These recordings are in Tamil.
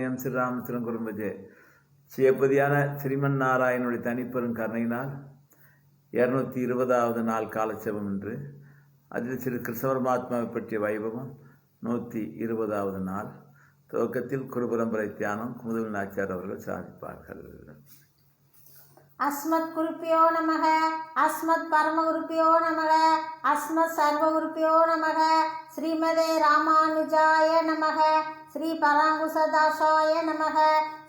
ஸ்ரீராமச்சந்திரன் குடும்பஜே சிவபதியான ஸ்ரீமன் நாராயணனுடைய தனிப்பெரும் கருணையினால் 220வது நாள் காலட்சேபம் என்று அதில் ஸ்ரீ கிருஷ்ண பரமாத்மாவை பற்றிய வைபவம் 120வது நாள் துவக்கத்தில் குருபரம்பரை தியானம் குமுதல் நாச்சியார் அவர்கள் சாதிப்பார்கள். அஸ்மத் குருப்பியோ நமக, அஸ்மத் பரமகுருப்பியோ நமக, அஸ்மத் சர்வகுருப்பியோ நமக, ஸ்ரீமதே ராமானுஜாய நமக, ஸ்ரீ பராங்குசதாசாய நமக,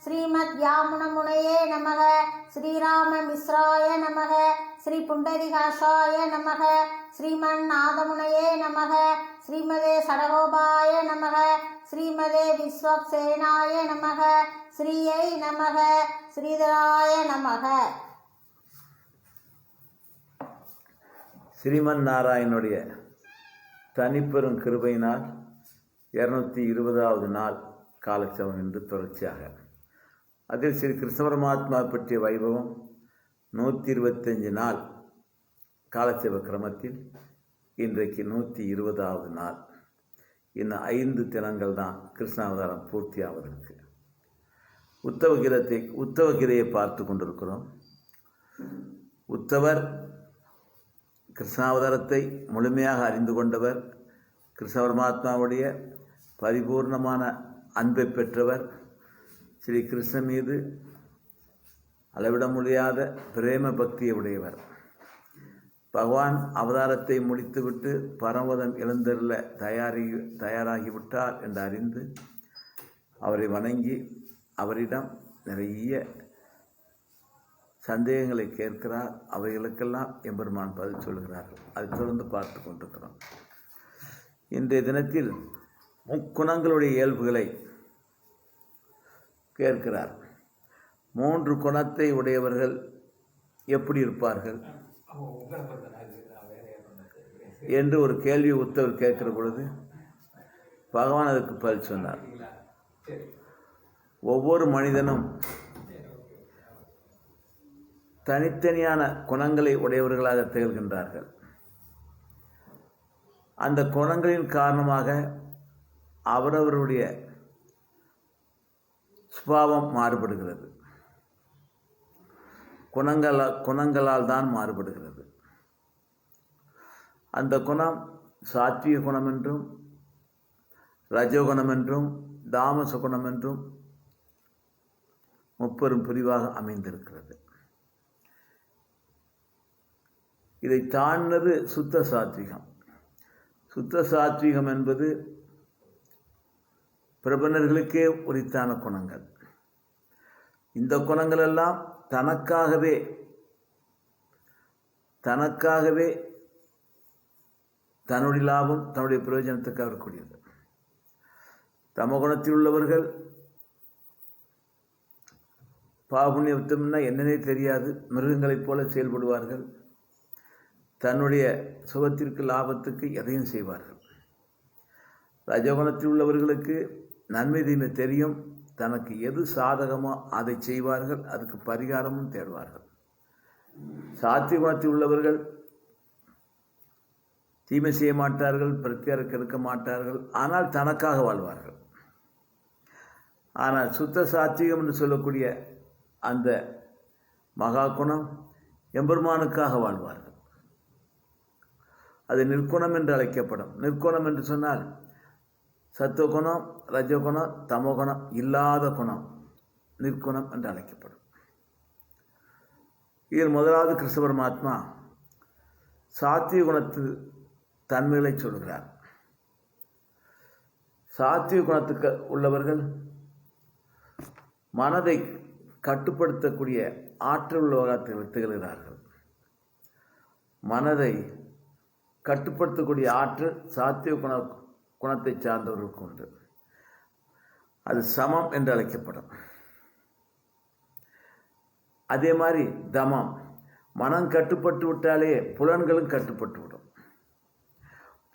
ஸ்ரீமத் யாமுனமுனையே நமக, ஸ்ரீராம மிஸ்ராய நமக, ஸ்ரீ புண்டரிகாசாய நமக, ஸ்ரீமன் நாதமுனையே நமக, ஸ்ரீமதே சடகோபாய நமக, ஸ்ரீமதே விஸ்வக்சேனாய நமக, ஸ்ரீயை நமக, ஸ்ரீதராய நமக. ஸ்ரீமன் நாராயணனுடைய தனிப்பெரும் கிருபையினால் 220வது நாள் காலட்சேபம் என்று தொடர்ச்சியாக அதில் ஸ்ரீ கிருஷ்ண பரமாத்மா பற்றிய வைபவம் 125 நாள் காலட்சேப கிரமத்தில் இன்றைக்கு 120வது நாள். இன்னும் 5 தினங்கள் தான் கிருஷ்ணாவதாரம் பூர்த்தியாவதற்கு. உத்தவகீதையை பார்த்து கொண்டிருக்கிறோம். உத்தவர் கிருஷ்ணாவதாரத்தை முழுமையாக அறிந்து கொண்டவர், கிருஷ்ண பரமாத்மாவுடைய பரிபூர்ணமான அன்பை பெற்றவர், ஸ்ரீ கிருஷ்ணன் மீது அளவிட முடியாத பிரேம பக்தியை உடையவர். பகவான் அவதாரத்தை முடித்துவிட்டு பரமபதம் எழுந்தருள தயாராகிவிட்டார் என்று அறிந்து அவரை வணங்கி அவரிடம் நிறைய சந்தேகங்களை கேட்கிறார். அவைகளுக்கெல்லாம் எம்பெருமான் பதில் சொல்கிறார்கள். அதை தொடர்ந்து பார்த்து கொண்டிருக்கிறோம். இன்றைய தினத்தில் முக்குணங்களுடைய இயல்புகளை கேட்கிறார். 3 குணத்தை உடையவர்கள் எப்படி இருப்பார்கள் என்று ஒரு கேள்வி உத்தவர் கேட்கிற பொழுது பகவான் அதற்கு பதில் சொன்னார். ஒவ்வொரு மனிதனும் தனித்தனியான குணங்களை உடையவர்களாக திகழ்கின்றார்கள். அந்த குணங்களின் காரணமாக அவரவருடைய சுபாவம் மாறுபடுகிறது. குணங்களால் தான் மாறுபடுகிறது. அந்த குணம் சாத்விக குணம் என்றும் ரஜோகுணம் என்றும் தாமச குணம் என்றும் முப்பெரும் பிரிவாக அமைந்திருக்கிறது. இதை தாண்டது சுத்த சாத்விகம். சுத்த சாத்விகம் என்பது பிரபன்னர்களுக்கே உரித்தான குணங்கள். இந்த குணங்கள் எல்லாம் தனக்காகவே தன்னுடைய லாபம் தன்னுடைய பிரயோஜனத்துக்காக இருக்கக்கூடியது. தமகுணத்தில் உள்ளவர்கள் பாபுண்யத்தம்னா என்னன்னே தெரியாது, மிருகங்களைப் போல செயல்படுவார்கள். தன்னுடைய சுகத்திற்கு லாபத்துக்கு எதையும் செய்வார்கள். ரஜகுணத்தில் உள்ளவர்களுக்கு நன்மை தீமை தெரியும். தனக்கு எது சாதகமோ அதை செய்வார்கள். அதுக்கு பரிகாரமும் தேடுவார்கள். சாத்விக குணத்தில் உள்ளவர்கள் தீமை செய்ய மாட்டார்கள், பிரத்தியாருக்கு இருக்க மாட்டார்கள், ஆனால் தனக்காக வாழ்வார்கள். ஆனால் சுத்த சாத்விகம் என்று சொல்லக்கூடிய அந்த மகா குணம் எம்பெருமானுக்காக வாழ்வார்கள். அது நிற்குணம் என்று அழைக்கப்படும். நிற்குணம் என்று சொன்னால் சத்துவகுணம், ரஜகுணம், தமோகுணம் இல்லாத குணம் நிற்குணம் என்று அழைக்கப்படும். இதில் முதலாவது கிருஷ்ண பரமாத்மா சாத்விக குணத்து தன்மைகளை சொல்கிறார். சாத்விக குணத்துக்கு உள்ளவர்கள் மனதை கட்டுப்படுத்தக்கூடிய ஆற்றல் உள்ளவராக திகழ்கிறார்கள். மனதை கட்டுப்படுத்தக்கூடிய ஆற்றல் சாத்விக குணத்தை சார்ந்தவர்களுக்கு உண்டு. அது சமம் என்று அழைக்கப்படும். அதே மாதிரி தமம், மனம் கட்டுப்பட்டு விட்டாலே புலன்களும் கட்டுப்பட்டு விடும்.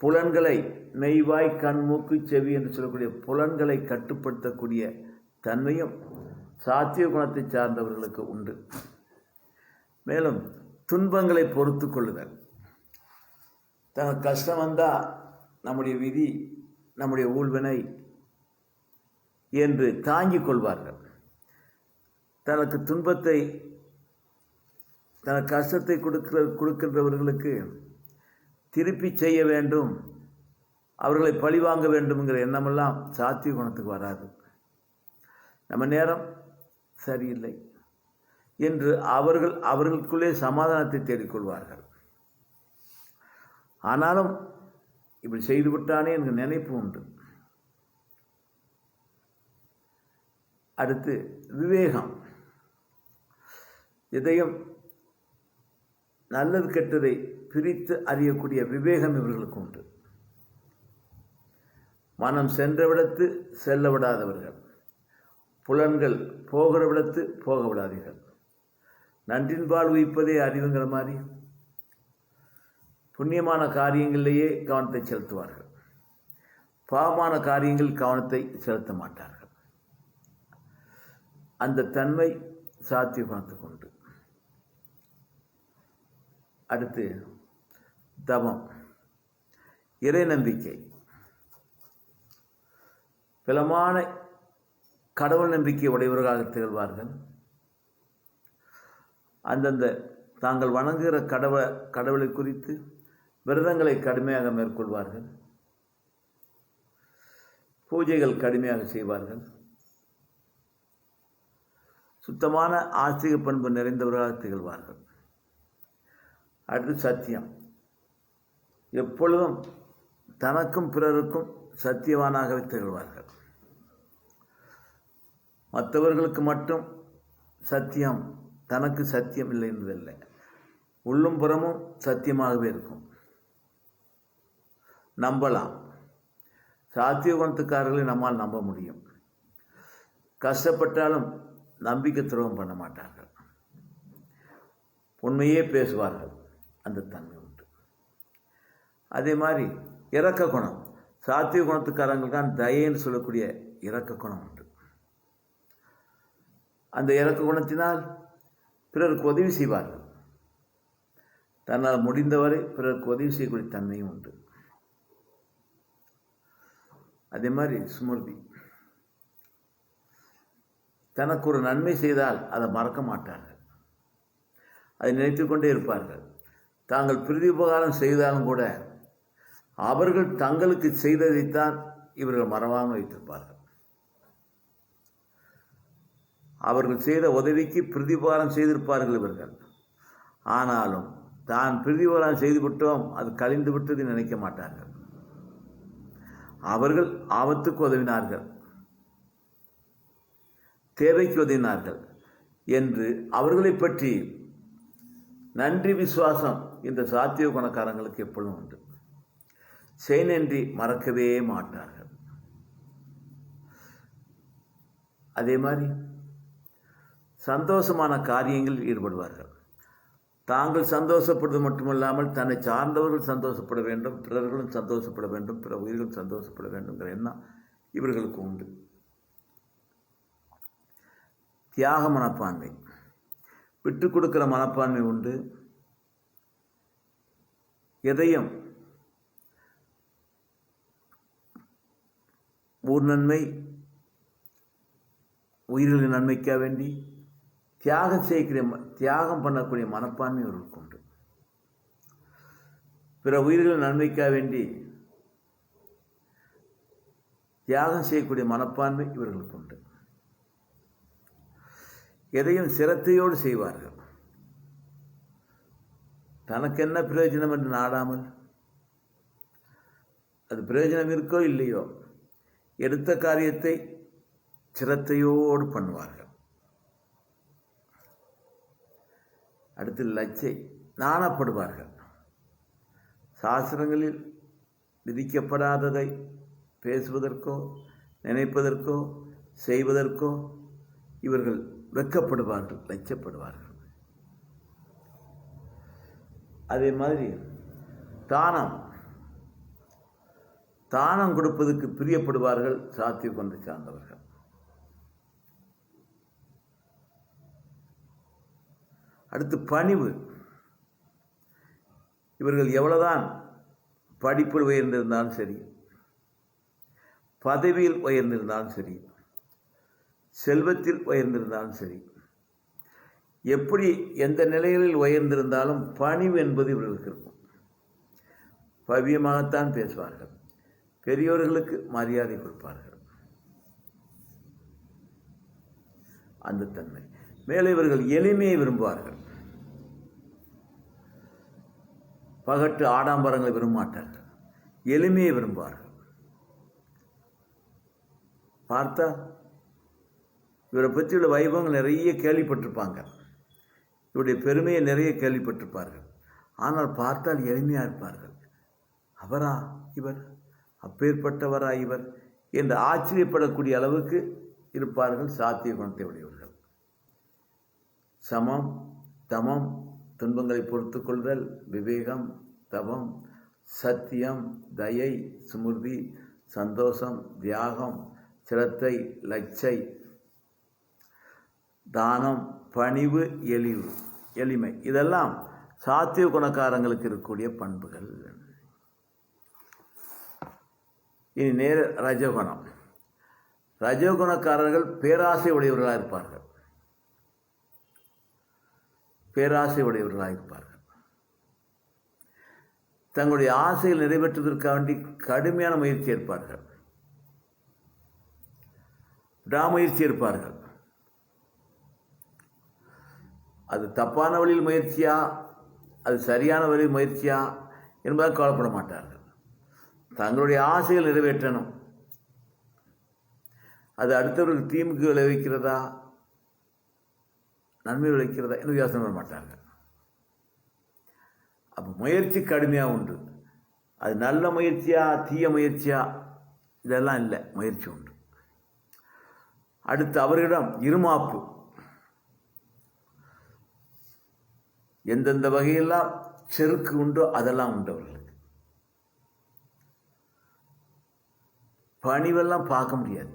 புலன்களை மெய்வாய் கண் மூக்கு செவி என்று சொல்லக்கூடிய புலன்களை கட்டுப்படுத்தக்கூடிய தன்மையும் சாத்விக குணத்தை சார்ந்தவர்களுக்கு உண்டு. மேலும் துன்பங்களை பொறுத்து கொள்ளுதல். தனக்கு கஷ்டம் வந்தால் நம்முடைய விதி, நம்முடைய ஊழ்வினை என்று தாங்கிக் கொள்வார்கள். தனக்கு துன்பத்தை, தனக்கு கஷ்டத்தை கொடுக்கின்றவர்களுக்கு திருப்பி செய்ய வேண்டும், அவர்களை பழிவாங்க வேண்டும்ங்கிற எண்ணமெல்லாம் சாத்விக குணத்துக்கு வராது. நம்ம நேரம் சரியில்லை என்று அவர்களுக்குள்ளே சமாதானத்தை தேடிக்கொள்வார்கள். ஆனாலும் இப்படி செய்துவிட்டானே என்கிற நினைப்பு உண்டு. அடுத்து விவேகம். எதையும் நல்லது கெட்டதை பிரித்து அறியக்கூடிய விவேகம் இவர்களுக்கு உண்டு. மனம் சென்றவிடத்து செல்ல விடாதவர்கள், புலன்கள் போகிற விடத்து போக விடாதீர்கள், நன்றின்பால் உயிப்பதே அறிவுங்கிற மாதிரி புண்ணியமான காரியங்களிலேயே கவனத்தை செலுத்துவார்கள். பாவமான காரியங்கள் கவனத்தை செலுத்த மாட்டார்கள். அந்த தன்மை சாத்விக குணத்துக்கு உண்டு. அடுத்து தவம், இறை நம்பிக்கை. பலமான கடவுள் நம்பிக்கை உடையவர்களாக திகழ்வார்கள். அந்தந்த தாங்கள் வணங்குகிற கடவுளை குறித்து விரதங்களை கடுமையாக மேற்கொள்வார்கள். பூஜைகள் கடுமையாக செய்வார்கள். சுத்தமான ஆஸ்திக பண்பு நிறைந்தவர்களாக திகழ்வார்கள். அடுத்து சத்தியம். எப்பொழுதும் தனக்கும் பிறருக்கும் சத்தியவானாகவே திகழ்வார்கள். மற்றவர்களுக்கு மட்டும் சத்தியம், தனக்கு சத்தியம் இல்லை என்பதில்லை, உள்ளும் புறமும் சத்தியமாகவே இருக்கும். நம்பலாம். சாத்திய குணத்துக்காரர்களை நம்மால் நம்ப முடியும். கஷ்டப்பட்டாலும் நம்பிக்கை துரோகம் பண்ண மாட்டார்கள். உண்மையே பேசுவார்கள். அந்த தன்மை உண்டு. அதே மாதிரி இரக்க குணம். சாத்திய குணத்துக்காரங்களுக்கு தான் தயைன்னு சொல்லக்கூடிய இரக்க குணம் உண்டு. அந்த இரக்க குணத்தினால் பிறருக்கு உதவி செய்வார்கள். தன்னால் முடிந்தவரை பிறருக்கு உதவி செய்யக்கூடிய தன்மையும் உண்டு. அதே மாதிரி ஸ்மிருதி. தனக்கு ஒரு நன்மை செய்தால் அதை மறக்க மாட்டார்கள். அதை நினைத்து கொண்டே இருப்பார்கள். தாங்கள் பிரதி உபகாரம் செய்தாலும் கூட அவர்கள் தங்களுக்கு செய்ததைத்தான் இவர்கள் மறவாமல் வைத்திருப்பார்கள். அவர்கள் செய்த உதவிக்கு பிரதிபகாரம் செய்திருப்பார்கள் இவர்கள். ஆனாலும் தான் பிரதிபகாரம் செய்துவிட்டோம், அது கழிந்து விட்டது நினைக்க மாட்டார்கள். அவர்கள் ஆபத்துக்கு உதவினார்கள், தேவைக்கு உதவினார்கள் என்று அவர்களை பற்றி நன்றி விசுவாசம் இந்த சாத்திய குணக்காரங்களுக்கு எப்பொழுதும் உண்டு. செய்நன்றி மறக்கவே மாட்டார்கள். அதே மாதிரி சந்தோஷமான காரியங்களில் ஈடுபடுவார்கள். தாங்கள் சந்தோஷப்படுவது மட்டுமல்லாமல் தன்னை சார்ந்தவர்கள் சந்தோஷப்பட வேண்டும், பிறர்களும் சந்தோஷப்பட வேண்டும், பிற உயிர்களும் சந்தோஷப்பட வேண்டும்ங்கிற எண்ணம் இவர்களுக்கு உண்டு. தியாக மனப்பான்மை, விட்டு கொடுக்கிற மனப்பான்மை உண்டு. எதையும் ஊர் நன்மை, உயிர்களின் நன்மைக்காக வேண்டி தியாகம் பண்ணக்கூடிய மனப்பான்மை இவர்களுக்கு உண்டு. பிற உயிர்களின் நன்மைக்காக வேண்டி தியாகம் செய்யக்கூடிய மனப்பான்மை இவர்களுக்கு உண்டு. எதையும் சிரத்தையோடு செய்வார்கள். தனக்கு என்ன பிரயோஜனம் என்று நாடாமல், அது பிரயோஜனம் இருக்கோ இல்லையோ, எடுத்த காரியத்தை சிரத்தையோடு பண்ணுவார்கள். அடுத்து லட்சை, நாணப்படுவார்கள். சாஸ்திரங்களில் விதிக்கப்படாததை பேசுவதற்கோ நினைப்பதற்கோ செய்வதற்கோ இவர்கள் வெட்கப்படுவார்கள், லட்சப்படுவார்கள். அதே மாதிரி தானம் கொடுப்பதற்கு பிரியப்படுவார்கள் சாத்திய கொண்டு சார்ந்தவர்கள். அடுத்து பணிவு. இவர்கள் எவ்வளவுதான் படிப்பில் உயர்ந்திருந்தாலும் சரி, பதவியில் உயர்ந்திருந்தாலும் சரி, செல்வத்தில் உயர்ந்திருந்தாலும் சரி, எப்படி எந்த நிலைகளில் உயர்ந்திருந்தாலும் பணிவு என்பது இவர்களுக்கு இருக்கும். பவ்யமாகத்தான் பேசுவார்கள், பெரியோர்களுக்கு மரியாதை கொடுப்பார்கள். அந்த தன்மை. மேலே இவர்கள் எளிமையை விரும்புவார்கள். பகட்டு ஆடம்பரங்களை விரும்ப மாட்டார்கள், எளிமையை விரும்புவார்கள். பார்த்தா இவரை பற்றியுள்ள வைபவங்கள் நிறைய கேள்விப்பட்டிருப்பாங்க, இவருடைய பெருமையை நிறைய கேள்விப்பட்டிருப்பார்கள். ஆனால் பார்த்தால் எளிமையாக இருப்பார்கள். அவரா இவர், அப்பேற்பட்டவரா இவர் என்று ஆச்சரியப்படக்கூடிய அளவுக்கு இருப்பார்கள். சாத்திய குணத்தை உடையவர்கள். சமம், தமம், துன்பங்களை பொறுத்து கொள்தல், விவேகம், தவம், சத்தியம், தயை, சுமிர்தி, சந்தோஷம், தியாகம், சிரத்தை, லட்சை, தானம், பணிவு, எளிமை, இதெல்லாம் சாத்திய குணக்காரங்களுக்கு இருக்கக்கூடிய பண்புகள். இனி நேர ரஜகுணம். ரஜகுணக்காரர்கள் பேராசை உடையவர்களாக இருப்பார்கள். பேராசை உடையவர்களாக இருப்பார்கள். தங்களுடைய ஆசைகள் நிறைவேற்றுவதற்காக வேண்டி கடுமையான முயற்சி எடுப்பார்கள், விடாமுயற்சி எடுப்பார்கள். அது தப்பான வழியில் முயற்சியா, அது சரியான வழியில் முயற்சியா என்பதை கவலைப்பட மாட்டார்கள். தங்களுடைய ஆசைகள் நிறைவேற்றணும், அது அடுத்தவர்களுக்கு தீமுக்கு விளைவிக்கிறதா நன்மை விளைவிக்கிறதா என்று யோசனை பண்ண மாட்டார்கள். அப்போ முயற்சி கடுமையாக உண்டு. அது நல்ல முயற்சியா தீய முயற்சியா இதெல்லாம் இல்லை, முயற்சி உண்டு. அடுத்து அவர்களிடம் இருமாப்பு. எந்தெந்த வகையெல்லாம் செருக்கு உண்டோ அதெல்லாம் உண்டு அவர்களுக்கு. பணிவெல்லாம் பார்க்க முடியாது,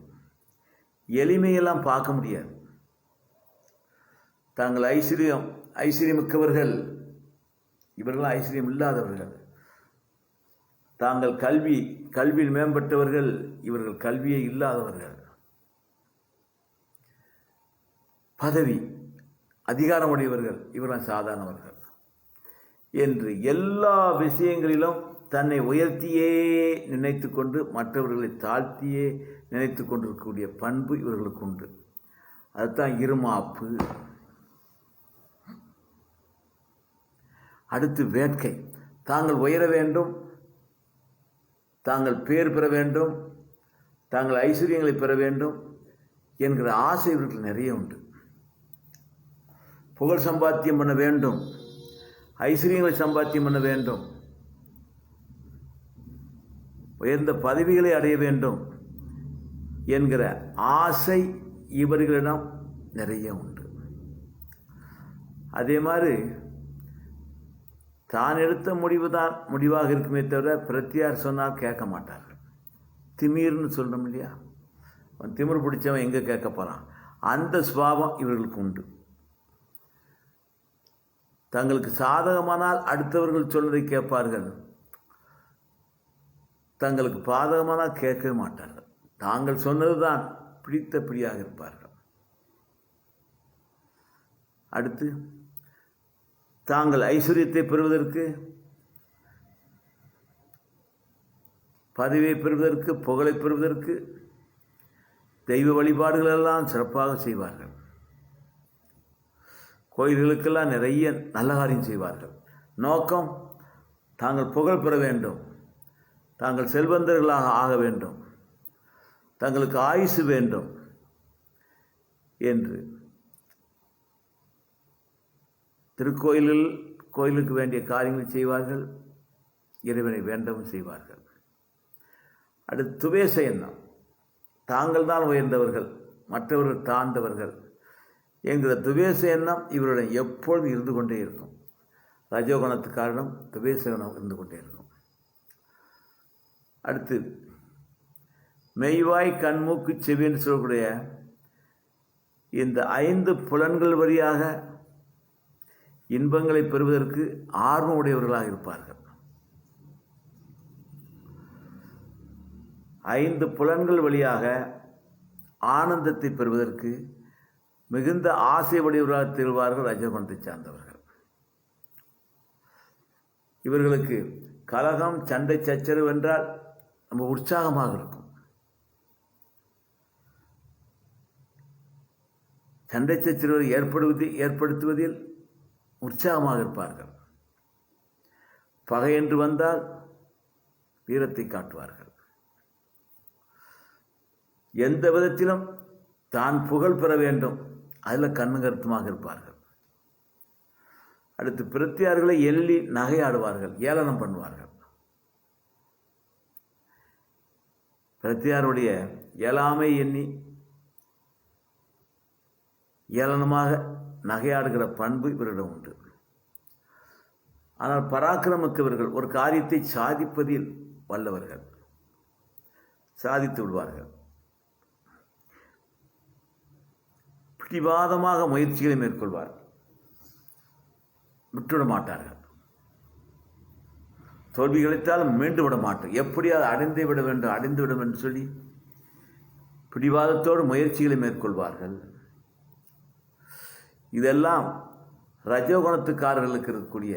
எளிமையெல்லாம் பார்க்க முடியாது. தாங்கள் ஐஸ்வர்யமிக்கவர்கள், இவர்களாம் ஐஸ்வர்யம் இல்லாதவர்கள். தாங்கள் கல்வியில் மேம்பட்டவர்கள், இவர்கள் கல்வியே இல்லாதவர்கள். பதவி அதிகாரமுடையவர்கள், இவர்கள் சாதாரணவர்கள் என்று எல்லா விஷயங்களிலும் தன்னை உயர்த்தியே நினைத்து கொண்டு மற்றவர்களை தாழ்த்தியே நினைத்து கொண்டிருக்கக்கூடிய பண்பு இவர்களுக்கு உண்டு. அதுதான் இருமாப்பு. அடுத்து வேட்கை. தாங்கள் உயர வேண்டும், தாங்கள் பேர் பெற வேண்டும், தாங்கள் ஐஸ்வர்யங்களை பெற வேண்டும் என்கிற ஆசை இவர்களுக்கு நிறைய உண்டு. புகழ் சம்பாத்தியம் பண்ண வேண்டும், ஐஸ்வர்யங்களை சம்பாத்தியம் பண்ண வேண்டும், உயர்ந்த பதவிகளை அடைய வேண்டும் என்கிற ஆசை இவர்களிடம் நிறைய உண்டு. அதே மாதிரி தான் எடுத்த முடிவு தான் முடிவாக இருக்குமே தவிர பிரத்தியார் சொன்னால் கேட்க மாட்டார்கள். திமிர்னு சொல்கிறோம் இல்லையா, அவன் திமிர் பிடிச்சவன் எங்கே கேட்க போகிறான், அந்த சுபாவம் இவர்களுக்கு உண்டு. தங்களுக்கு சாதகமானால் அடுத்தவர்கள் சொன்னதை கேட்பார்கள், தங்களுக்கு பாதகமானால் கேட்கவே மாட்டார்கள். தாங்கள் சொன்னது தான் பிடித்தபடியாக இருப்பார்கள். அடுத்து தாங்கள் ஐஸ்வர்யத்தை பெறுவதற்கு, பதவியை பெறுவதற்கு, புகழை பெறுவதற்கு தெய்வ வழிபாடுகளெல்லாம் சிறப்பாக செய்வார்கள். கோயில்களுக்கெல்லாம் நிறைய நல்ல காரியம் செய்வார்கள். நோக்கம் தாங்கள் புகழ் பெற வேண்டும், தாங்கள் செல்வந்தர்களாக ஆக வேண்டும், தங்களுக்கு ஆயுசு வேண்டும் என்று கோயிலுக்கு வேண்டிய காரியங்களை செய்வார்கள், இறைவனை வேண்டவும் செய்வார்கள். அடுத்து துவேச எண்ணம். தாங்கள் தான் உயர்ந்தவர்கள், மற்றவர்கள் தாழ்ந்தவர்கள் என்கிற துவேச எண்ணம் இவருடன் எப்பொழுது இருந்து கொண்டே இருக்கும். ரஜோகுணத்துக்கு காரணம் துவேச எண்ணம் இருந்து கொண்டே இருக்கும். அடுத்து மெய்வாய் கண்மூக்கு செவின்னு சொல்லக்கூடிய இந்த 5 புலன்கள் வழியாக இன்பங்களை பெறுவதற்கு ஆர்வம் உடையவர்களாக இருப்பார்கள். 5 புலன்கள் வழியாக ஆனந்தத்தை பெறுவதற்கு மிகுந்த ஆசை உடையவர்களாக திகழ்வார்கள் ரஜோகுணத்தை சார்ந்தவர்கள். இவர்களுக்கு கலகம், சண்டை, சச்சரவு என்றால் நம்ம உற்சாகமாக இருக்கும். சண்டை சச்சரவு ஏற்படுத்துவதில் உற்சாகமாக இருப்பார்கள். பகை என்று வந்தால் வீரத்தை காட்டுவார்கள். எந்த விதத்திலும் தான் புகழ் பெற வேண்டும், அதில் கண்ணு கருத்துமாக இருப்பார்கள். அடுத்து பிரத்தியார்களை எள்ளி நகையாடுவார்கள், ஏளனம் பண்ணுவார்கள். பிரத்தியாருடைய இயலாமை எண்ணி ஏளனமாக நகையாடுகிற பண்பு இவரிடம் உண்டு. ஆனால் பராக்கிரமிக்கவர்கள் ஒரு காரியத்தை சாதிப்பதில் வல்லவர்கள், சாதித்து விடுவார்கள். பிடிவாதமாக முயற்சிகளை மேற்கொள்வார்கள், விட்டுவிட மாட்டார்கள். தோல்வி கிடைத்தாலும் மீண்டு விட மாட்டோம், எப்படியாவது அடைந்து விட வேண்டும் என்று சொல்லி பிடிவாதத்தோடு முயற்சிகளை மேற்கொள்வார்கள். இதெல்லாம் ரஜோகுணத்துக்காரர்களுக்கு இருக்கக்கூடிய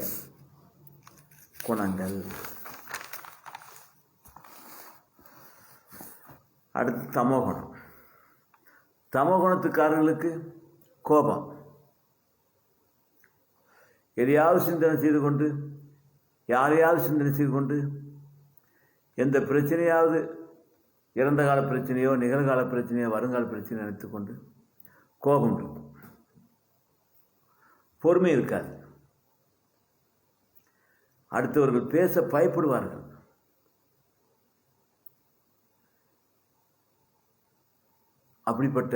குணங்கள். அடுத்து தமோகுணம். தமோகுணத்துக்காரர்களுக்கு கோபம். எதையாவது சிந்தனை செய்து கொண்டு, யாரையாவது சிந்தனை செய்து கொண்டு, எந்த பிரச்சனையாவது இறந்த கால பிரச்சனையோ நிகழ்கால பிரச்சனையோ வருங்கால பிரச்சனையோ நினைத்து கொண்டு கோபம் இருக்கும். பொறுமை இருக்காது. அடுத்தவர்கள் பேச பயப்படுவார்கள். அப்படிப்பட்ட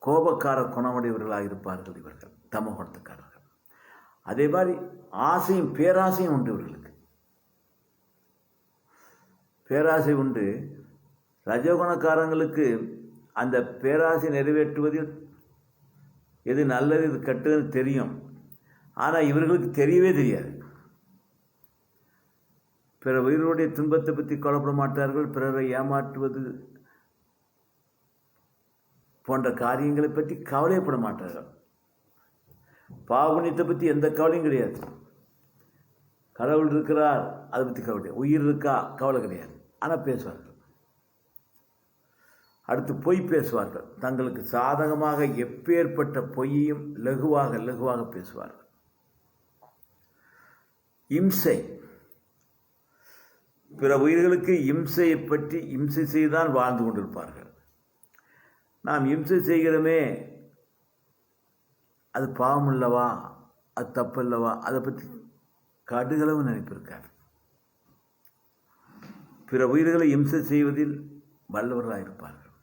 கோபக்கார குணமுடையவர்களாக இருப்பார்கள் இவர்கள் தமோகுணத்துக்காரர்கள். அதே மாதிரி ஆசையும் பேராசையும் உண்டு இவர்களுக்கு. பேராசை உண்டு. ரஜோகுணக்காரங்களுக்கு அந்த பேராசை நிறைவேற்றுவதில் எது நல்லது இது கெட்டதுன்னு தெரியும். ஆனால் இவர்களுக்கு தெரியவே தெரியாது. பிற உயிர்களுடைய துன்பத்தை பற்றி கவலைப்பட மாட்டார்கள். பிறரை ஏமாற்றுவது போன்ற காரியங்களை பற்றி கவலைப்பட மாட்டார்கள். பாவனியத்தை பற்றி எந்த கவலையும் கிடையாது. கடவுள் இருக்கிறார், அதை பற்றி கவலை. உயிர் இருக்கா, கவலை கிடையாது. ஆனால் பேசுவார்கள். அடுத்து பொய் பேசுவார்கள். தங்களுக்கு சாதகமாக எப்பேற்பட்ட பொய்யையும் லகுவாக பேசுவார்கள். இம்சை. பிற உயிர்களுக்கு இம்சையை பற்றி இம்சை செய்தான் வாழ்ந்து கொண்டிருப்பார்கள். நாம் இம்சை செய்கிறோமே, அது பாவம் இல்லவா, அது தப்பு இல்லவா, அதை பற்றி கடுகளவு நினைப்பிருக்கார். பிற உயிர்களை இம்சை செய்வதில் வல்லவர்களாக இருப்பார்கள்.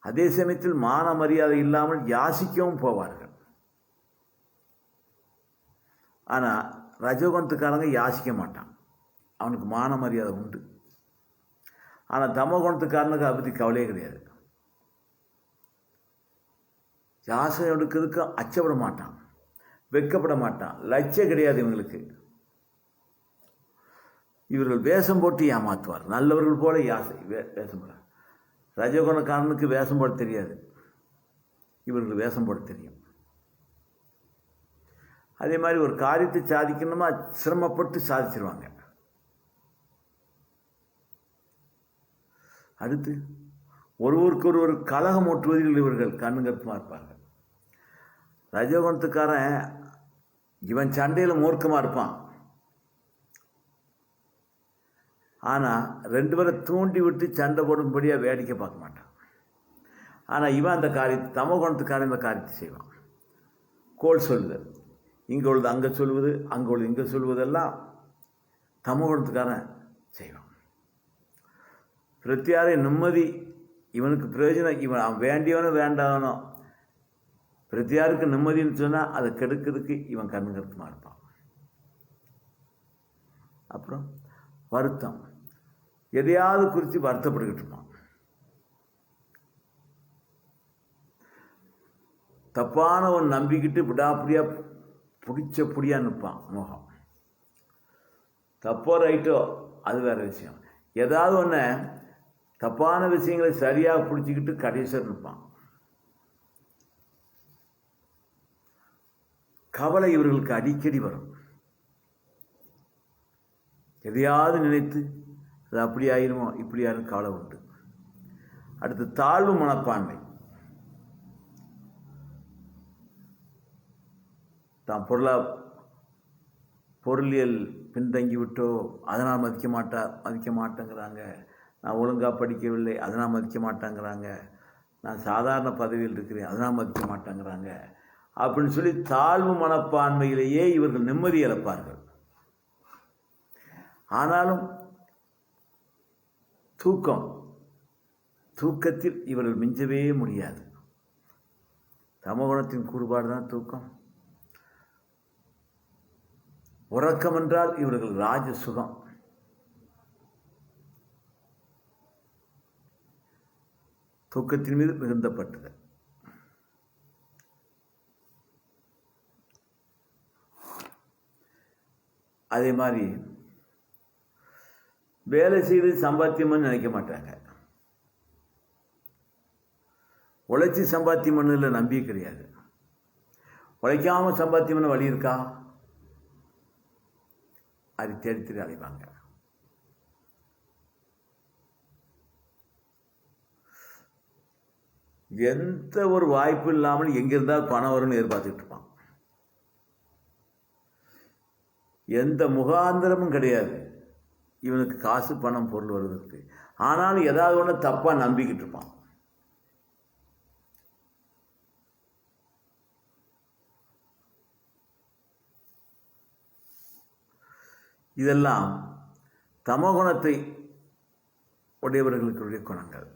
அதே சமயத்தில் மான மரியாதை இல்லாமல் யாசிக்கவும் போவார்கள். ஆனால் ரஜோகுணத்துக்காரங்க யாசிக்க மாட்டான், அவனுக்கு மான மரியாதை உண்டு. ஆனால் தமோகுணத்துக்காரனுக்கு அதை பற்றி கவலையே கிடையாது. யாசனை எடுக்கிறதுக்கு அச்சப்பட மாட்டான், வெட்கப்பட மாட்டான், லட்சியம் கிடையாது இவங்களுக்கு. இவர்கள் வேஷம் போட்டு ஏமாற்றுவார். நல்லவர்கள் போல வேஷம் போட. ரஜோகுணக்காரனுக்கு வேஷம் போட தெரியாது, இவர்கள் வேஷம் போட தெரியும். அதே மாதிரி ஒரு காரியத்தை சாதிக்கணுமா சிரமப்பட்டு சாதிச்சிருவாங்க. அடுத்து ஒருவருக்கு ஒருவர் கலகம் ஓட்டுவதில் இவர்கள் கண்ணுங்கருப்பமாக இருப்பார்கள். ரஜோகுணத்துக்காரன் இவன் சண்டையில் மூர்க்கமாக இருப்பான். ஆனால் ரெண்டு பேரை தூண்டி விட்டு சண்டை போடும்படியாக வேடிக்கை பார்க்க மாட்டான். ஆனால் இவன் அந்த காரியத்தை, தமோகுணத்துக்காரன் இந்த காரியத்தை செய்வான். கோல் சொல்லுதல், இங்கே உள்ளது அங்கே சொல்வது, அங்கே உள்ளது இங்கே சொல்வதெல்லாம் தமோகுணத்துக்காரன் செய்வான். பிரத்தியாரை நிம்மதி, இவனுக்கு பிரயோஜனம், இவன் அவன் வேண்டியவனோ வேண்டாதவனோ, பிரத்தியாருக்கு நிம்மதின்னு சொன்னால் அதை கெடுக்கிறதுக்கு இவன் கண்ணுங்கருத்துமாக இருப்பான். அப்புறம் வருத்தம், எதையாவது குறித்து வருத்தப்பட்டுக்கிட்டு இருப்பான். தப்பான ஒன்று நம்பிக்கிட்டு விடாப்பிடியா பிடிச்ச புடியாக நிற்பான். மோகம் தப்போ ரைட்டோ அது வேறு விஷயம். ஏதாவது ஒன்று தப்பான விஷயங்களை சரியாக பிடிச்சிக்கிட்டு கடைசியாக நிற்பான். கவலை இவர்களுக்கு அடிக்கடி வரும். எதையாவது நினைத்து அது அப்படி ஆயிருமோ இப்படி ஆயிரும் கவலை உண்டு. அடுத்து தாழ்வு மனப்பான்மை. தான் பொருளியல் பின்தங்கி விட்டோ அதனால் மதிக்க மாட்டேங்கிறாங்க, நான் ஒழுங்காக படிக்கவில்லை அதனால் மதிக்க மாட்டேங்கிறாங்க, நான் சாதாரண பதவியில் இருக்கிறேன் அதனால் மதிக்க மாட்டேங்கிறாங்க அப்படின்னு சொல்லி தாழ்வு மனப்பான்மையிலேயே இவர்கள் நிம்மதி இழப்பார்கள். ஆனாலும் தூக்கத்தில் இவர்கள் மிஞ்சவே முடியாது. தமோகுணத்தின் கூறுபாடு தான் தூக்கம். உறக்கம் என்றால் இவர்கள் ராஜ சுகம். தூக்கத்தின் மீது மிகுந்த பற்றுதல். அதே மாதிரி வேலை செய்து சம்பாத்தியம்னு நினைக்க மாட்டாங்க. உழைச்சி சம்பாத்தியம் பண்ணதில் நம்பிக்கை கிடையாது. உழைக்காம சம்பாத்தியம் பண்ண வழி இருக்கா? அது தேடி அலைவாங்க. எந்த ஒரு வாய்ப்பு இல்லாமல் எங்கிருந்தால் பணம் வரும்னு எதிர்பார்த்துட்டு இருப்பான். எந்த முகாந்திரமும் கிடையாது இவனுக்கு காசு பணம் பொருள் வருவதற்கு. ஆனாலும் ஏதாவது ஒன்று தப்பாக நம்பிக்கிட்டு இருப்பான். இதெல்லாம் தமோகுணத்தை உடையவர்களுடைய குணங்கள்.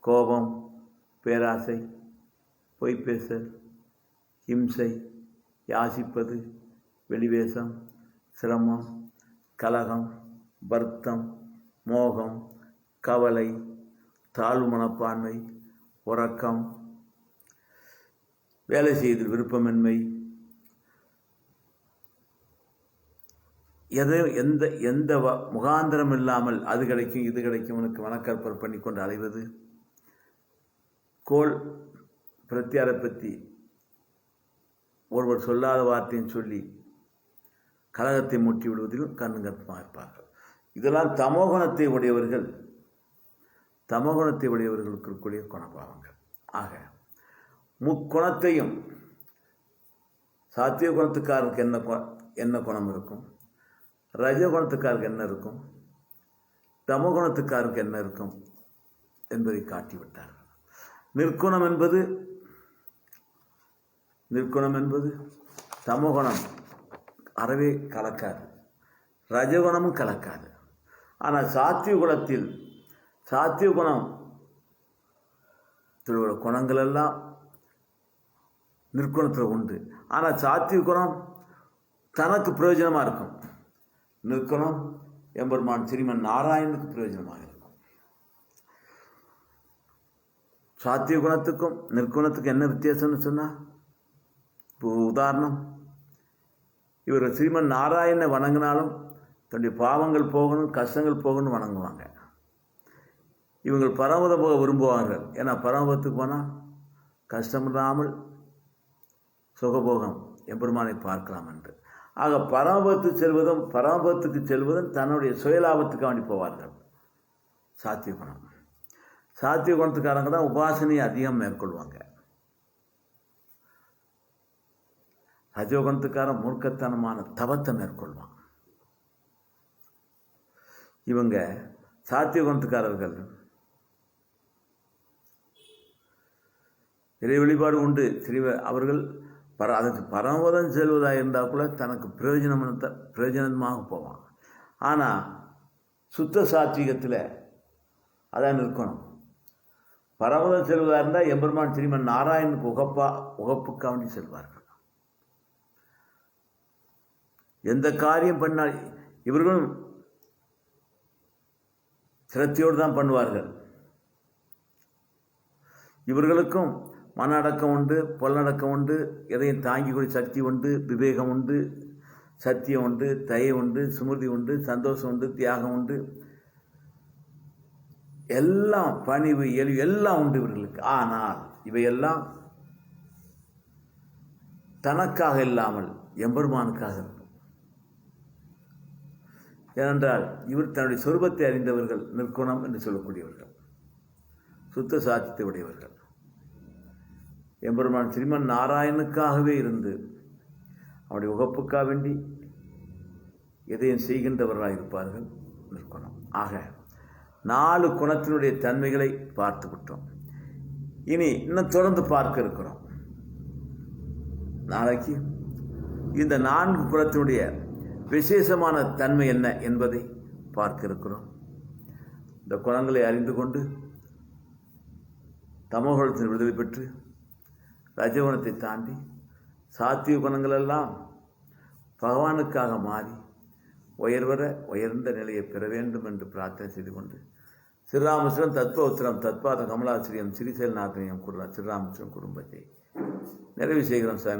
கோபம், பேராசை, பொய்பேசல், ஹிம்சை, யாசிப்பது, வெளிவேசம், சிரமம், கலகம், வருத்தம், மோகம், கவலை, தாழ்வு மனப்பான்மை, உறக்கம், வேலை செய்தல் விருப்பமின்மை, எந்த முகாந்திரம் இல்லாமல் அது கிடைக்கும் இது கிடைக்கும் உனக்கு மனக்கற்பர் பண்ணி கொண்டு அலைவது, கோள் பிரத்தியாரை பற்றி ஒருவர் சொல்லாத வார்த்தையும் சொல்லி கலகத்தை மூட்டி விடுவதிலும் கண்ணுங்கற்பமாக இருப்பார்கள். இதெல்லாம் தமோகுணத்தை உடையவர்களுக்கு இருக்கக்கூடிய குணபாவங்கள். ஆக முக்குணத்தையும் சாத்திய குணத்துக்காரருக்கு என்ன குணம் இருக்கும், ரஜகுணத்துக்காருக்கு என்ன இருக்கும், தமோகுணத்துக்காருக்கு என்ன இருக்கும் என்பதை காட்டிவிட்டார்கள். நிற்குணம் என்பது தமோகுணம் அறவே கலக்காது, ரஜகுணமும் கலக்காது. ஆனால் சாத்திய குணம் குணங்கள் எல்லாம் நிற்குணத்தில் உண்டு. ஆனால் சாத்திய குணம் தனக்கு பிரயோஜனமாக இருக்கும். நிற்குணம் எம்பெருமான் ஸ்ரீமன் நாராயணனுக்கு பிரயோஜனமாக இருக்கும். சாத்திய குணத்துக்கும் நிற்குணத்துக்கும் என்ன வித்தியாசம்னு சொன்னால், இப்போ உதாரணம், இவர் ஸ்ரீமன் நாராயணனை வணங்கினாலும் தன்னுடைய பாவங்கள் போகணும் கஷ்டங்கள் போகணும்னு வணங்குவாங்க. இவங்க பரமதம் போக விரும்புவார்கள். ஏன்னா பரமபத்துக்கு போனால் கஷ்டமில்லாமல் சுகபோகம் எம்பெருமானை பார்க்கலாம் என்று. ஆக பரமபத்துக்கு செல்வதும் தன்னுடைய சுயலாபத்துக்கு வேண்டி போவார்கள். சாத்திய குணத்துக்காரங்க தான் உபாசனையை அதிகம் மேற்கொள்வாங்க. ரஜோகுணத்துக்காரன் மூர்க்கத்தனமான தவத்தை மேற்கொள்வான். இவங்க சாத்திய குணத்துக்காரர்கள் இறை வழிபாடு உண்டு. அவர்கள் அதுக்கு பரமபதம் செல்வதாக இருந்தால் கூட தனக்கு பிரயோஜனமாக போவான். ஆனால் சுத்த சாத்வீகத்தில் அதான் இருக்கணும். பரமபதம் செல்வதாக இருந்தால் எம்பெருமான் ஸ்ரீமன் நாராயணனுக்கு உகப்புக்காண்டி செல்வார்கள். எந்த காரியம் பண்ணால் இவர்களும் சிரத்தையோடு தான் பண்ணுவார்கள். இவர்களுக்கும் மன அடக்கம் உண்டு, பொல்லடக்கம் உண்டு, எதையும் தாங்கிக்கூடிய சக்தி உண்டு, விவேகம் உண்டு, சத்தியம் உண்டு, தயை உண்டு, சுமிருதி உண்டு, சந்தோஷம் உண்டு, தியாகம் உண்டு, எல்லாம் பணிவு எல்லாம் உண்டு இவர்களுக்கு. ஆனால் இவையெல்லாம் தனக்காக இல்லாமல் எம்பெருமானுக்காக இருக்கும். ஏனென்றால் இவர் தன்னுடைய சொரூபத்தை அறிந்தவர்கள், நிற்குணம் என்று சொல்லக்கூடியவர்கள், சுத்த சாத்தியத்தை உடையவர்கள். எம்பெருமான் ஸ்ரீமன் நாராயணனுக்காகவே இருந்து அவருடைய உகப்புக்காக வேண்டி எதையும் செய்கின்றவர்களாக இருப்பார்கள், நிற்குணம். ஆக 4 குணத்தினுடைய தன்மைகளை பார்த்து விட்டோம். இனி இன்னும் தொடர்ந்து பார்க்க இருக்கிறோம். நாளைக்கு இந்த 4 குணத்தினுடைய விசேஷமான தன்மை என்ன என்பதை பார்க்க இருக்கிறோம். இந்த குணங்களை அறிந்து கொண்டு தமோகுணத்தின் விடுதலை பெற்று ரஜகுணத்தை தாண்டி சாத்திய குணங்களெல்லாம் பகவானுக்காக மாறி உயர்ந்த நிலையை பெற வேண்டும் என்று பிரார்த்தனை செய்து கொண்டு ஸ்ரீராமகிருஷ்ணன் தத்வோத்திரம் தத்பாத கமலாசிரியம் ஸ்ரீசைலநாதனியம் ஸ்ரீராமகிருஷ்ணன் குடும்பத்தை நிறைவு செய்கிறோம் சாமி.